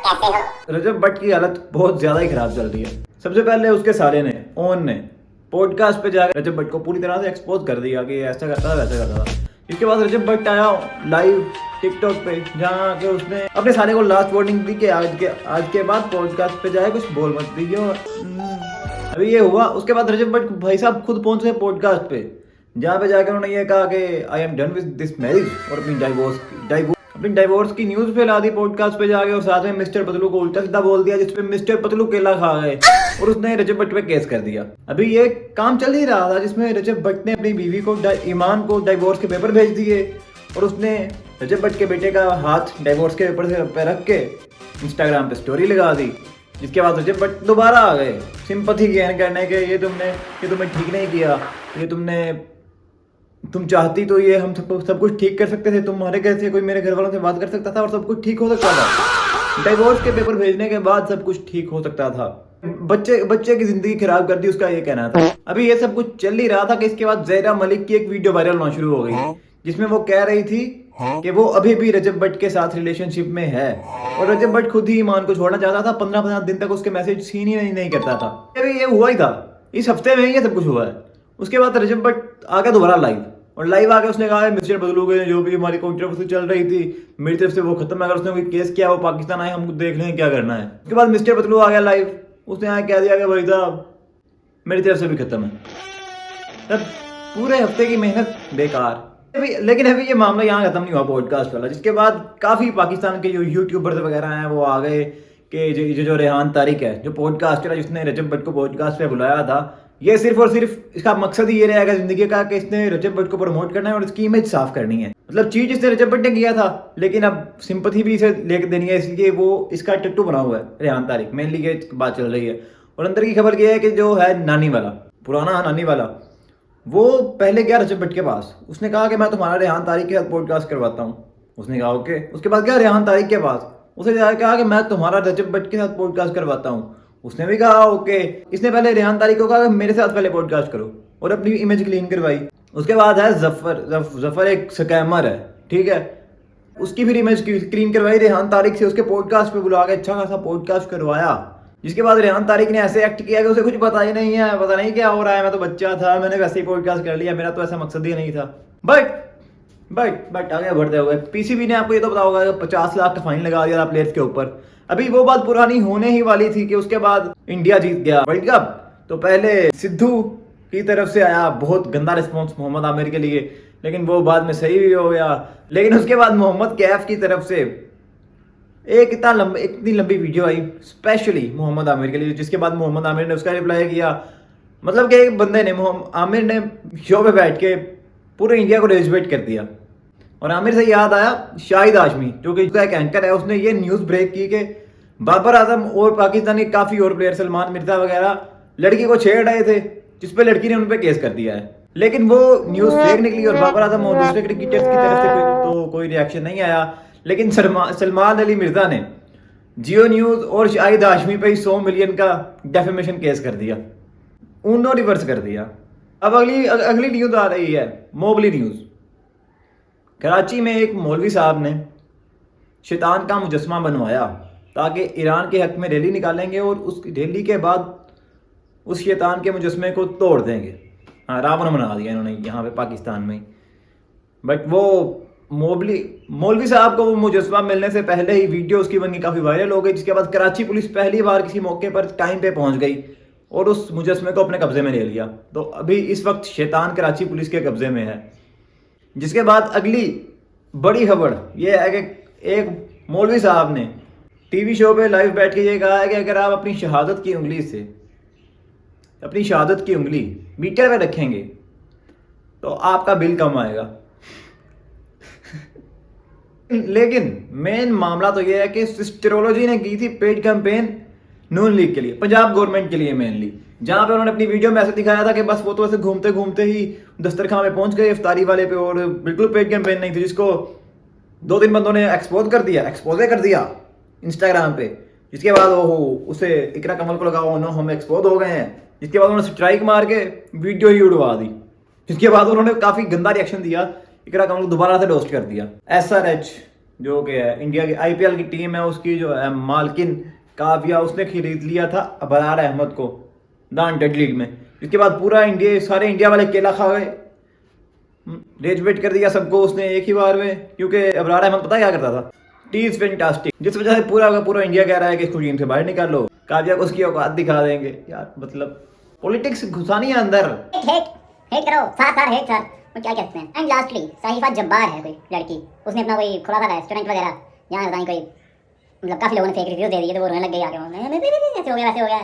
कैसे हो? रजब भट्ट की हालत बहुत ज्यादा ही खराब चल रही है। सबसे पहले उसके साले ने ओन ने पॉडकास्ट पे जाकर रजब भट्ट को पूरी तरह से एक्सपोज कर दिया कि ऐसा करता था वैसा करता था। इसके बाद रजब भट्ट आया लाइव टिकटॉक पे, जहाँ के उसने अपने साले को लास्ट वार्निंग दी कि आज के बाद पॉडकास्ट पे जाए कुछ बोल मत दीजिए। अभी ये हुआ, उसके बाद रजब भट्ट भाई साहब खुद पहुंचे पॉडकास्ट पे, जहाँ पे जाकर उन्होंने ये कहा कि I am done with this marriage और अपनी डाइवोर्स की न्यूज फैला दी पॉडकास्ट पे जाके, और साथ में मिस्टर पतलू को उल्टा सीधा बोल दिया, जिसपे मिस्टर पतलू केला खा गए और उसने रजब भट्ट पे केस कर दिया। अभी ये काम चल ही रहा था जिसमें रजब भट्ट ने अपनी बीवी को ईमान को डाइवोर्स के पेपर भेज दिए, और उसने रजब भट्ट के बेटे का हाथ डाइवोर्स के पेपर पे रख के इंस्टाग्राम पे स्टोरी लगा दी। जिसके बाद रजब भट्ट दोबारा आ गए सिंपैथी गेन करने के, ये तुमने ठीक नहीं किया, तुम चाहती तो ये हम सब कुछ ठीक कर सकते थे, तुम्हारे घर से कोई मेरे घर वालों से बात कर सकता था और सब कुछ ठीक हो सकता था। डाइवोर्स के पेपर भेजने के बाद सब कुछ ठीक हो सकता था। बच्चे की जिंदगी खराब कर दी, उसका ये कहना था। अभी ये सब कुछ चल ही रहा था कि इसके बाद ज़हरा मलिक की एक वीडियो वायरल होना शुरू हो गई, जिसमें वो कह रही थी कि वो अभी भी रजब भट्ट के साथ रिलेशनशिप में है, और रजब भट्ट खुद ही ईमान को छोड़ना चाहता था। 15 दिन तक उसके मैसेज सीन ही नहीं करता था। अभी ये हुआ ही था, इस हफ्ते में ही ये सब कुछ हुआ है। उसके बाद रजब भट्ट आ गया दोबारा लाइव, और लाइव आके उसने कहा मिस्टर बदलू के जो भी हमारी कंट्रोवर्सी चल रही थी मेरी तरफ से वो खत्म है, अगर उसने कोई केस किया वो पाकिस्तान आए, हम देख लें क्या करना है। उसके बाद मिस्टर बदलू आ गया लाइव, उसने आके कह दिया कि भाई साहब मेरी तरफ से भी खत्म है। तब पूरे हफ्ते की मेहनत बेकार। लेकिन अभी ये मामला यहाँ खत्म नहीं हुआ पॉडकास्ट वाला, जिसके बाद काफ़ी पाकिस्तान के जो यूट्यूबर्स वगैरह हैं वो आ गए कि जो रेहान तारिक है, जो पॉडकास्टर है जिसने रजब भट्ट को पॉडकास्ट पे बुलाया था, ये सिर्फ और सिर्फ इसका मकसद ही ये रहेगा जिंदगी का कि इसने रजब भट्ट को प्रमोट करना है और इसकी इमेज साफ करनी है। मतलब चीज इसने रजब भट्ट ने किया था, लेकिन अब सिंपैथी भी इसे लेकर देनी है, इसलिए वो इसका टट्टू बना हुआ है रेहान तारिक। मेनली ये बात चल रही है। और अंदर की खबर ये है कि जो है नानी वाला, पुराना नानी वाला, वो पहले गया रजब भट्ट के पास, उसने कहा कि मैं तुम्हारा रेहान तारिक के साथ पॉडकास्ट करवाता हूँ। उसने कहा ओके। उसके बाद गया रेहान तारिक के पास, उसने कहा कि मैं तुम्हारा रजब भट्ट के साथ पॉडकास्ट करवाता हूँ। उसने भी कहा ओके। इसने पहले रेहान तारिक को कहा कि मेरे साथ पहले पॉडकास्ट करो, और अपनी इमेज क्लीन करवाई। उसके बाद है जफर एक स्कैमर है, ठीक है, उसकी फिर इमेज क्लीन करवाई रेहान तारिक से, उसके पॉडकास्ट पे बुला के अच्छा खासा पॉडकास्ट करवाया। जिसके बाद रेहान तारिक ने ऐसे एक्ट किया कि उसे कुछ पता ही नहीं है, पता नहीं क्या हो रहा है, मैं तो बच्चा था, मैंने वैसे ही पॉडकास्ट कर लिया, मेरा तो ऐसा मकसद ही नहीं था। बट आगे बढ़ते हुए पीसीबी ने आपको ये तो पता होगा कि 50 लाख का फाइन लगा दिया था प्लेयर्स के ऊपर। अभी वो बात पुरानी होने ही वाली थी कि उसके बाद इंडिया जीत गया वर्ल्ड कप, तो पहले सिद्धू की तरफ से आया बहुत गंदा रिस्पॉन्स मोहम्मद आमिर के लिए, लेकिन वो बाद में सही भी हो गया। लेकिन उसके बाद मोहम्मद कैफ की तरफ से इतनी लंबी वीडियो आई स्पेशली मोहम्मद आमिर के लिए, जिसके बाद मोहम्मद आमिर ने उसका रिप्लाई किया। मतलब कि एक बंदे ने, आमिर ने शो पे बैठ के पूरे इंडिया को रेजवेट कर दिया। और आमिर से याद आया शाहिद हाशमी, जो कि एक एंकर है, उसने ये न्यूज़ ब्रेक की कि बाबर आजम और पाकिस्तानी काफ़ी और प्लेयर सलमान मिर्जा वगैरह लड़की को छेड़ रहे थे, जिस पे लड़की ने उन पर केस कर दिया है। लेकिन वो न्यूज़ फेक निकली और बाबर आजम और दूसरे क्रिकेटर्स की तरफ से कोई रिएक्शन नहीं आया। लेकिन सलमान अली मिर्जा ने जियो न्यूज़ और शाहिद हाशमी पे 100 मिलियन का डेफेमेशन केस कर दिया, उन्होंने रिवर्स कर दिया। अब अगली न्यूज़ आ रही है, मोबली न्यूज़। कराची में एक मौलवी साहब ने शैतान का मुजस्मा बनवाया ताकि ईरान के हक में रैली निकालेंगे और उस रैली के बाद उस शैतान के मुजस्मे को तोड़ देंगे। हाँ, रावण बना दिया इन्होंने यहाँ पे पाकिस्तान में। बट वो मौलवी साहब को वो मुजस्मा मिलने से पहले ही वीडियो उसकी बनी काफ़ी वायरल हो गई, जिसके बाद कराची पुलिस पहली बार किसी मौके पर टाइम पे पहुँच गई और उस मुजस्मे को अपने कब्जे में ले लिया। तो अभी इस वक्त शैतान कराची पुलिस के कब्जे में है। जिसके बाद अगली बड़ी खबर ये है कि एक मौलवी साहब ने टीवी शो पे लाइव बैठ के ये कहा है कि अगर आप अपनी शहादत की उंगली मीटर पे रखेंगे तो आपका बिल कम आएगा। लेकिन मेन मामला तो ये है कि सिस्टरोलॉजी ने की थी पेड कैंपेन नून लीग के लिए, पंजाब गवर्नमेंट के लिए मेनली, जहाँ पे उन्होंने अपनी वीडियो में ऐसे दिखाया था कि बस वो तो ऐसे घूमते घूमते ही दस्तरखान में पहुंच गए इफ्तारी वाले पे, और बिल्कुल पेड कैंपेन नहीं थी, जिसको 2-3 बंदों ने एक्सपोज कर दिया इंस्टाग्राम पे। जिसके बाद वो उसे इकरा कमल को लगा हम एक्सपोज हो गए हैं। जिसके बाद उन्होंने स्ट्राइक मार के वीडियो ही उड़वा दी। जिसके बाद उन्होंने काफ़ी गंदा रिएक्शन दिया, इकरा कमल को दोबारा से रोस्ट कर दिया। SRH जो कि इंडिया की आईपीएल की टीम है, उसकी जो है मालकिन काव्या, उसने खरीद लिया था अबरार अहमद को द लीग में। इसके बाद पूरा इंडिया, सारे इंडिया वाले केला खा गए, रेज वेट कर दिया सबको उसने एक ही बार में, क्योंकि अबरार अहमद पता क्या करता था, टी इज फैंटास्टिक, जिस वजह से पूरा का पूरा इंडिया कह रहा है कि इसको टीम से बाहर निकाल लो, काव्या को उसकी औकात दिखा देंगे यार। मतलब पॉलिटिक्स घुसानी है अंदर। हेट हेट करो सर हेट सर, वो क्या कहते हैं। एंड लास्टली साहिफा जब्बार है कोई लड़की, उसने अपना कोई खुला था रेस्टोरेंट वगैरह, यहाँ बताएं कोई मतलब काफी लोगों ने फेक रिव्यू दे दिए, तो वो रोने लग गई आगे, ऐसे हो गया वैसे हो गया।